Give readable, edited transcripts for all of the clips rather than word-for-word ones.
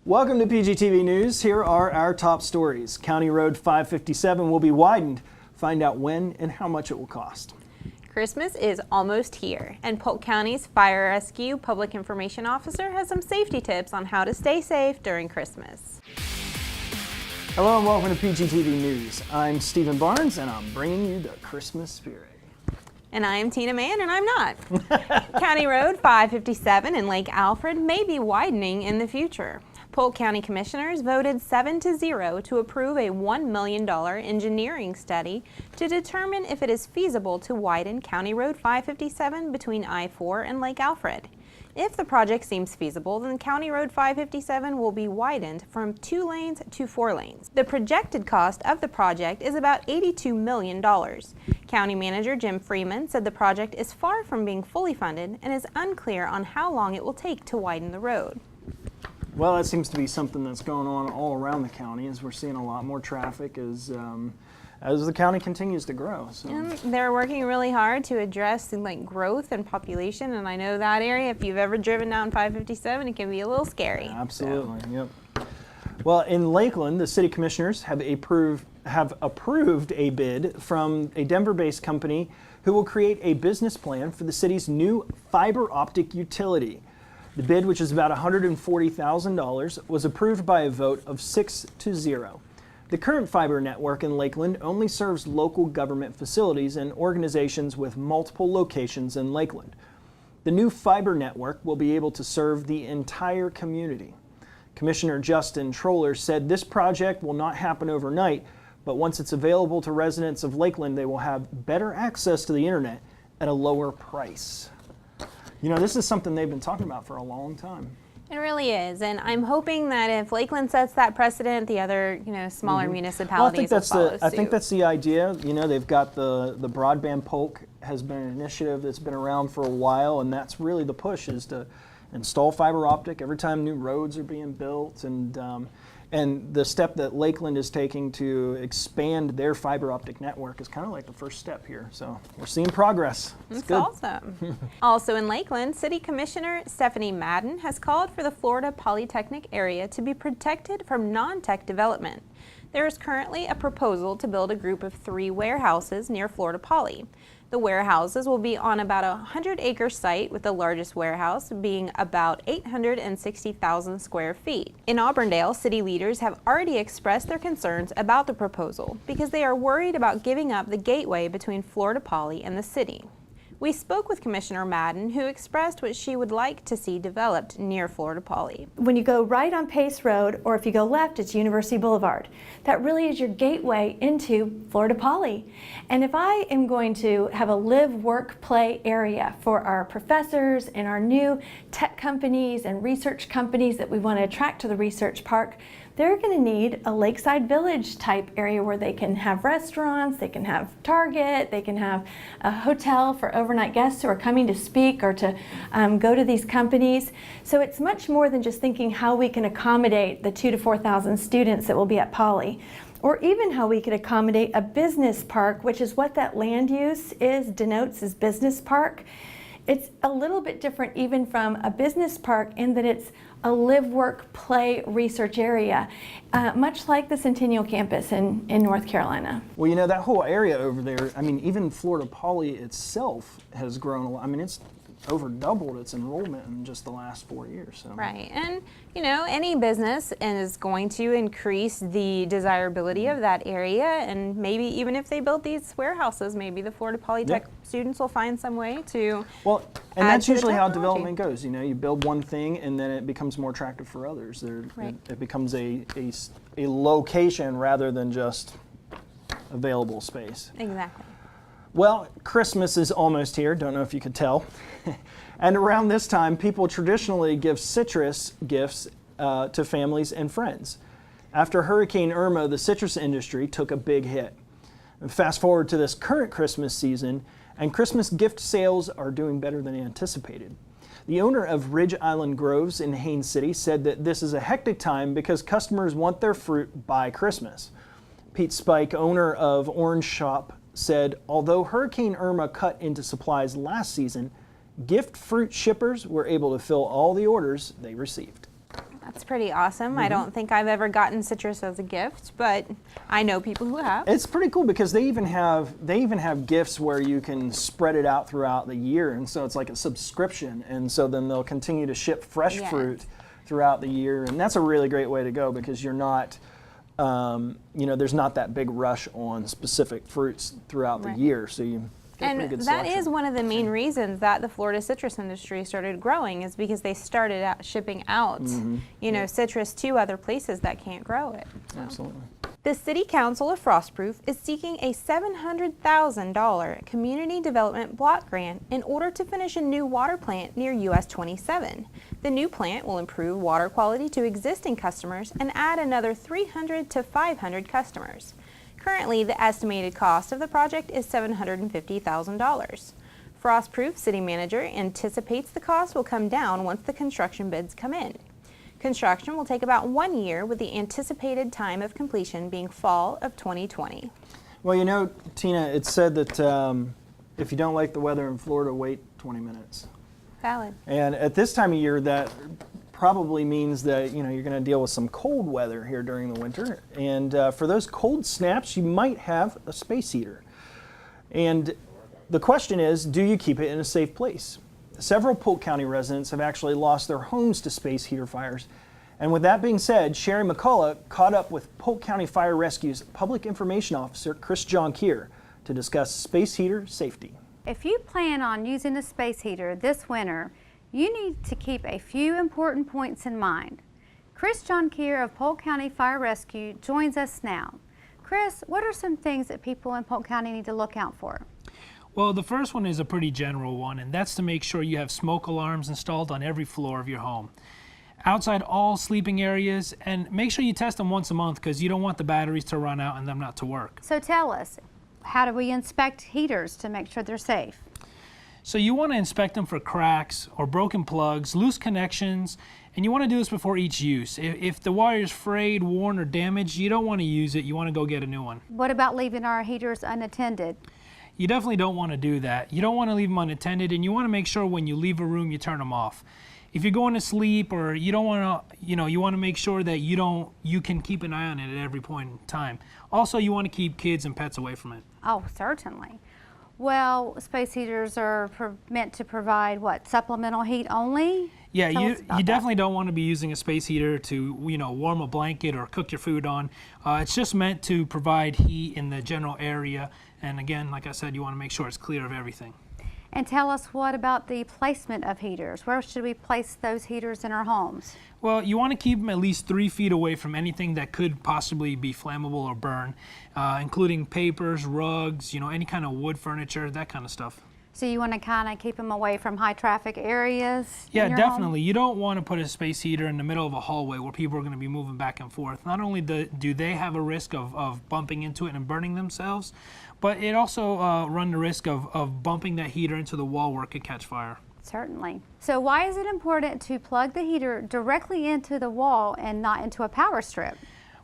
Welcome to PGTV News. Here are our top stories. County Road 557 will be widened. Find out when and how much it will cost. Christmas is almost here, and Polk County's Fire Rescue Public Information Officer has some safety tips on how to stay safe during Christmas. Hello and welcome to PGTV News. I'm Stephen Barnes and I'm bringing you the Christmas spirit. And I am Tina Mann, and I'm not. County Road 557 in Lake Alfred may be widening in the future. Polk County Commissioners voted 7-0 to approve a $1 million engineering study to determine if it is feasible to widen County Road 557 between I-4 and Lake Alfred. If the project seems feasible, then County Road 557 will be widened from 2 lanes to 4 lanes. The projected cost of the project is about $82 million. County Manager Jim Freeman said the project is far from being fully funded and is unclear on how long it will take to widen the road. Well, that seems to be something that's going on all around the county, as we're seeing a lot more traffic as the county continues to grow. So. And they're working really hard to address growth and population, and I know that area, if you've ever driven down 557, it can be a little scary. Absolutely, so. Yep. Well, in Lakeland, the city commissioners have approved a bid from a Denver-based company who will create a business plan for the city's new fiber optic utility. The bid, which is about $140,000, was approved by a vote of 6-0. The current fiber network in Lakeland only serves local government facilities and organizations with multiple locations in Lakeland. The new fiber network will be able to serve the entire community. Commissioner Justin Troller said this project will not happen overnight, but once it's available to residents of Lakeland, they will have better access to the internet at a lower price. You know, this is something they've been talking about for a long time. It really is, and I'm hoping that if Lakeland sets that precedent, the other, smaller municipalities will follow suit. I think that's the idea. You know, they've got the broadband Polk has been an initiative that's been around for a while, and that's really the push, is to install fiber optic every time new roads are being built, and the step that Lakeland is taking to expand their fiber optic network is kind of like the first step here. So we're seeing progress. It's good. Awesome. Also in Lakeland, City Commissioner Stephanie Madden has called for the Florida Polytechnic area to be protected from non-tech development. There is currently a proposal to build a group of 3 warehouses near Florida Poly. The warehouses will be on about a 100-acre site, with the largest warehouse being about 860,000 square feet. In Auburndale, city leaders have already expressed their concerns about the proposal because they are worried about giving up the gateway between Florida Poly and the city. We spoke with Commissioner Madden, who expressed what she would like to see developed near Florida Poly. When you go right on Pace Road, or if you go left, it's University Boulevard. That really is your gateway into Florida Poly. And if I am going to have a live, work, play area for our professors and our new tech companies and research companies that we want to attract to the research park, they're going to need a lakeside village type area where they can have restaurants, they can have Target, they can have a hotel for overnight guests who are coming to speak or to go to these companies. So it's much more than just thinking how we can accommodate the 2,000 to 4,000 students that will be at Poly, or even how we could accommodate a business park, which is what that land use denotes as business park. It's a little bit different even from a business park in that it's a live, work, play research area, much like the Centennial campus in North Carolina. Well, you know, that whole area over there, I mean, even Florida Poly itself has grown a lot. I mean, it's over doubled its enrollment in just the last 4 years. So. Right, and any business is going to increase the desirability of that area, and maybe even if they build these warehouses, maybe the Florida Polytech students will find some way to. Well, and that's usually how development goes. You know, you build one thing and then it becomes more attractive for others. It becomes a location rather than just available space. Exactly. Well, Christmas is almost here. Don't know if you could tell. And around this time, people traditionally give citrus gifts to families and friends. After Hurricane Irma, the citrus industry took a big hit. And fast forward to this current Christmas season, and Christmas gift sales are doing better than anticipated. The owner of Ridge Island Groves in Haines City said that this is a hectic time because customers want their fruit by Christmas. Pete Spike, owner of Orange Shop, said, although Hurricane Irma cut into supplies last season, gift fruit shippers were able to fill all the orders they received. That's pretty awesome. I don't think I've ever gotten citrus as a gift, but I know people who have. It's pretty cool because they even have gifts where you can spread it out throughout the year, and so it's like a subscription, and so then they'll continue to ship fresh Yes. fruit throughout the year, and that's a really great way to go because you're not, there's not that big rush on specific fruits throughout the Right. year, so you get a pretty And good that selection. is one of the main reasons that the Florida citrus industry started growing, is because they started out shipping out, citrus to other places that can't grow it. Absolutely. The City Council of Frostproof is seeking a $700,000 community development block grant in order to finish a new water plant near US 27. The new plant will improve water quality to existing customers and add another 300 to 500 customers. Currently, the estimated cost of the project is $750,000. Frostproof City Manager anticipates the cost will come down once the construction bids come in. Construction will take about 1 year, with the anticipated time of completion being fall of 2020. Well, Tina, it's said that if you don't like the weather in Florida, wait 20 minutes. Valid. And at this time of year, that probably means that you're going to deal with some cold weather here during the winter. And for those cold snaps, you might have a space heater. And the question is, do you keep it in a safe place? Several Polk County residents have actually lost their homes to space heater fires. And with that being said, Sherry McCullough caught up with Polk County Fire Rescue's Public Information Officer, Chris Jonkier, to discuss space heater safety. If you plan on using a space heater this winter, you need to keep a few important points in mind. Chris Jonkier of Polk County Fire Rescue joins us now. Chris, what are some things that people in Polk County need to look out for? Well, the first one is a pretty general one, and that's to make sure you have smoke alarms installed on every floor of your home. Outside all sleeping areas, and make sure you test them once a month because you don't want the batteries to run out and them not to work. So tell us, how do we inspect heaters to make sure they're safe? So you want to inspect them for cracks or broken plugs, loose connections, and you want to do this before each use. If the wire is frayed, worn, or damaged, you don't want to use it. You want to go get a new one. What about leaving our heaters unattended? You definitely don't want to do that. You don't want to leave them unattended, and you want to make sure when you leave a room, you turn them off. If you're going to sleep, or you don't want to, you want to make sure that you can keep an eye on it at every point in time. Also, you want to keep kids and pets away from it. Oh, certainly. Well, space heaters are meant to provide what, supplemental heat only? Yeah, Tell you us about definitely don't want to be using a space heater to warm a blanket or cook your food on. It's just meant to provide heat in the general area. And again, like I said, you want to make sure it's clear of everything. And tell us, what about the placement of heaters? Where should we place those heaters in our homes? Well, you want to keep them at least 3 feet away from anything that could possibly be flammable or burn, including papers, rugs, any kind of wood furniture, that kind of stuff. So you want to kind of keep them away from high traffic areas? Yeah, in your home? definitely. You don't want to put a space heater in the middle of a hallway where people are going to be moving back and forth. Not only do they have a risk of bumping into it and burning themselves, but it also run the risk of bumping that heater into the wall where it could catch fire. Certainly. So why is it important to plug the heater directly into the wall and not into a power strip?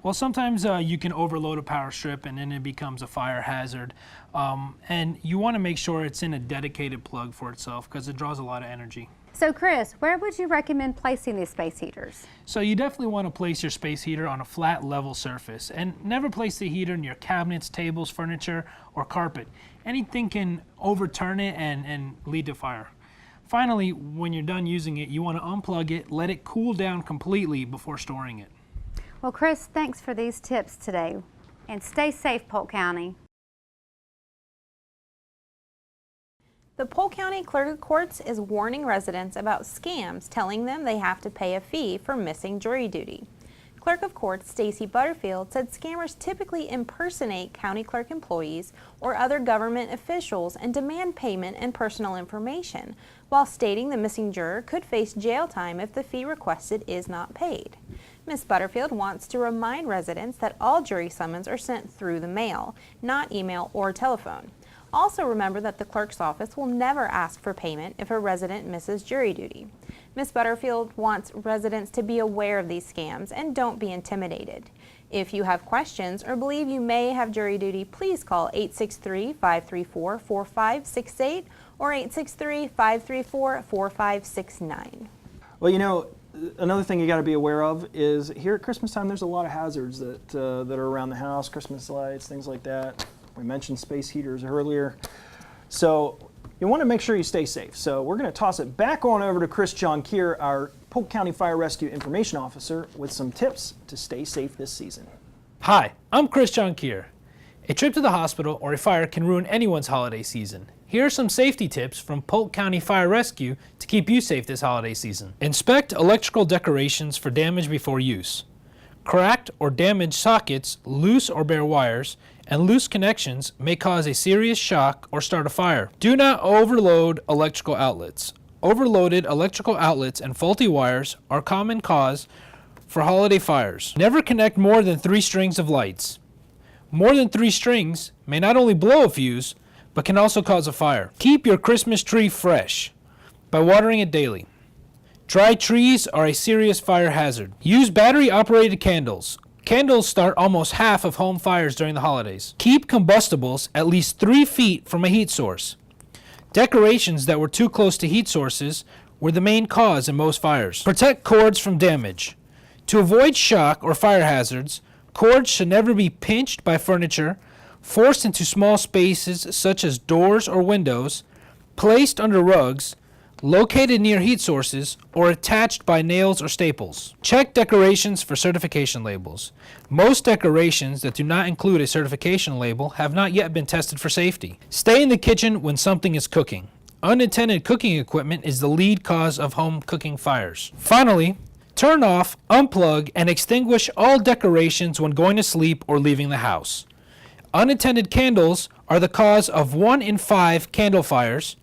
Well, sometimes you can overload a power strip and then it becomes a fire hazard. And you want to make sure it's in a dedicated plug for itself because it draws a lot of energy. So Chris, where would you recommend placing these space heaters? So you definitely want to place your space heater on a flat, level surface, and never place the heater near cabinets, tables, furniture, or carpet. Anything can overturn it and lead to fire. Finally, when you're done using it, you want to unplug it, let it cool down completely before storing it. Well, Chris, thanks for these tips today, and stay safe, Polk County. The Polk County Clerk of Courts is warning residents about scams, telling them they have to pay a fee for missing jury duty. Clerk of Courts Stacy Butterfield said scammers typically impersonate county clerk employees or other government officials and demand payment and personal information, while stating the missing juror could face jail time if the fee requested is not paid. Ms. Butterfield wants to remind residents that all jury summons are sent through the mail, not email or telephone. Also remember that the clerk's office will never ask for payment if a resident misses jury duty. Ms. Butterfield wants residents to be aware of these scams and don't be intimidated. If you have questions or believe you may have jury duty, please call 863-534-4568 or 863-534-4569. Well, another thing you got to be aware of is here at Christmas time, there's a lot of hazards that are around the house, Christmas lights, things like that. We mentioned space heaters earlier. So you want to make sure you stay safe. So we're going to toss it back on over to Chris John Keir, our Polk County Fire Rescue Information Officer, with some tips to stay safe this season. Hi, I'm Chris John Keir. A trip to the hospital or a fire can ruin anyone's holiday season. Here are some safety tips from Polk County Fire Rescue to keep you safe this holiday season. Inspect electrical decorations for damage before use. Cracked or damaged sockets, loose or bare wires, and loose connections may cause a serious shock or start a fire. Do not overload electrical outlets. Overloaded electrical outlets and faulty wires are a common cause for holiday fires. Never connect more than 3 strings of lights. More than 3 strings may not only blow a fuse, but can also cause a fire. Keep your Christmas tree fresh by watering it daily. Dry trees are a serious fire hazard. Use battery-operated candles. Candles start almost half of home fires during the holidays. Keep combustibles at least 3 feet from a heat source. Decorations that were too close to heat sources were the main cause in most fires. Protect cords from damage. To avoid shock or fire hazards, cords should never be pinched by furniture, forced into small spaces such as doors or windows, placed under rugs, located near heat sources, or attached by nails or staples. Check decorations for certification labels. Most decorations that do not include a certification label have not yet been tested for safety. Stay in the kitchen when something is cooking. Unattended cooking equipment is the lead cause of home cooking fires. Finally, turn off, unplug, and extinguish all decorations when going to sleep or leaving the house. Unattended candles are the cause of 1 in 5 candle fires,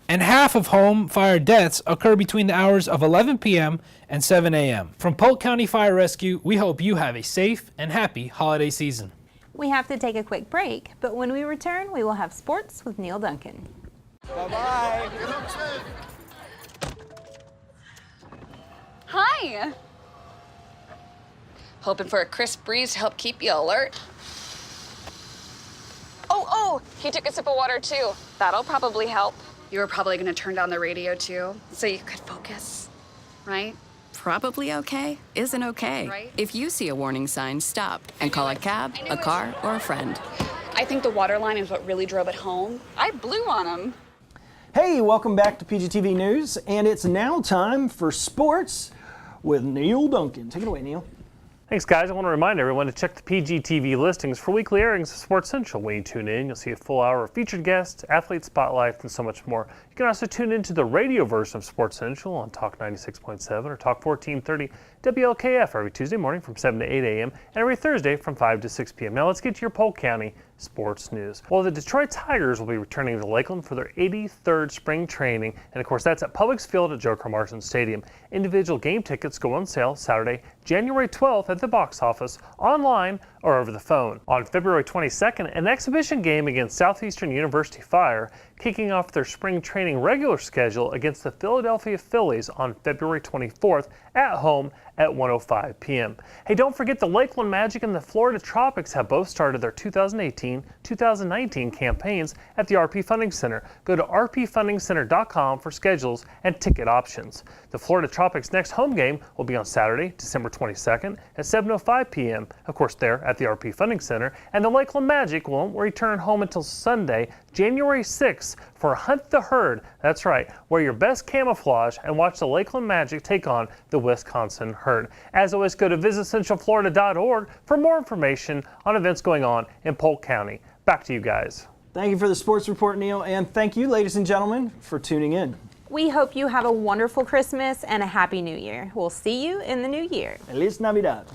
and half of home fire deaths occur between the hours of 11 p.m. and 7 a.m. From Polk County Fire Rescue, we hope you have a safe and happy holiday season. We have to take a quick break, but when we return, we will have sports with Neil Duncan. Bye-bye. Hi. Hoping for a crisp breeze to help keep you alert. Oh, he took a sip of water too. That'll probably help. You were probably gonna turn down the radio too, so you could focus, right? Probably okay isn't okay. Right. If you see a warning sign, stop and call a cab, a car, or a friend. I think the water line is what really drove it home. I blew on him. Hey, welcome back to PGTV News, and it's now time for sports with Neil Duncan. Take it away, Neil. Thanks, guys. I want to remind everyone to check the PGTV listings for weekly airings of Sports Central. When you tune in, you'll see a full hour of featured guests, athlete spotlights, and so much more. You can also tune into the radio version of Sports Central on Talk 96.7 or Talk 1430 WLKF every Tuesday morning from 7 to 8 a.m. and every Thursday from 5 to 6 p.m. Now let's get to your Polk County sports news. Well, the Detroit Tigers will be returning to Lakeland for their 83rd spring training, and of course that's at Publix Field at Joe Cromarson Stadium. Individual game tickets go on sale Saturday, January 12th at the box office, online, or over the phone. On February 22nd, an exhibition game against Southeastern University Fire, kicking off their spring training regular schedule against the Philadelphia Phillies on February 24th at home at 1:05 p.m. Hey, don't forget the Lakeland Magic and the Florida Tropics have both started their 2018-2019 campaigns at the RP Funding Center. Go to rpfundingcenter.com for schedules and ticket options. The Florida Tropics' next home game will be on Saturday, December 22nd at 7:05 p.m., of course there at the RP Funding Center, and the Lakeland Magic won't return home until Sunday, January 6th for Hunt the Herd. That's right, wear your best camouflage and watch the Lakeland Magic take on the Wisconsin Herd. As always, go to visitcentralflorida.org for more information on events going on in Polk County. Back to you guys. Thank you for the sports report, Neil, and thank you, ladies and gentlemen, for tuning in. We hope you have a wonderful Christmas and a Happy New Year. We'll see you in the new year. Feliz Navidad.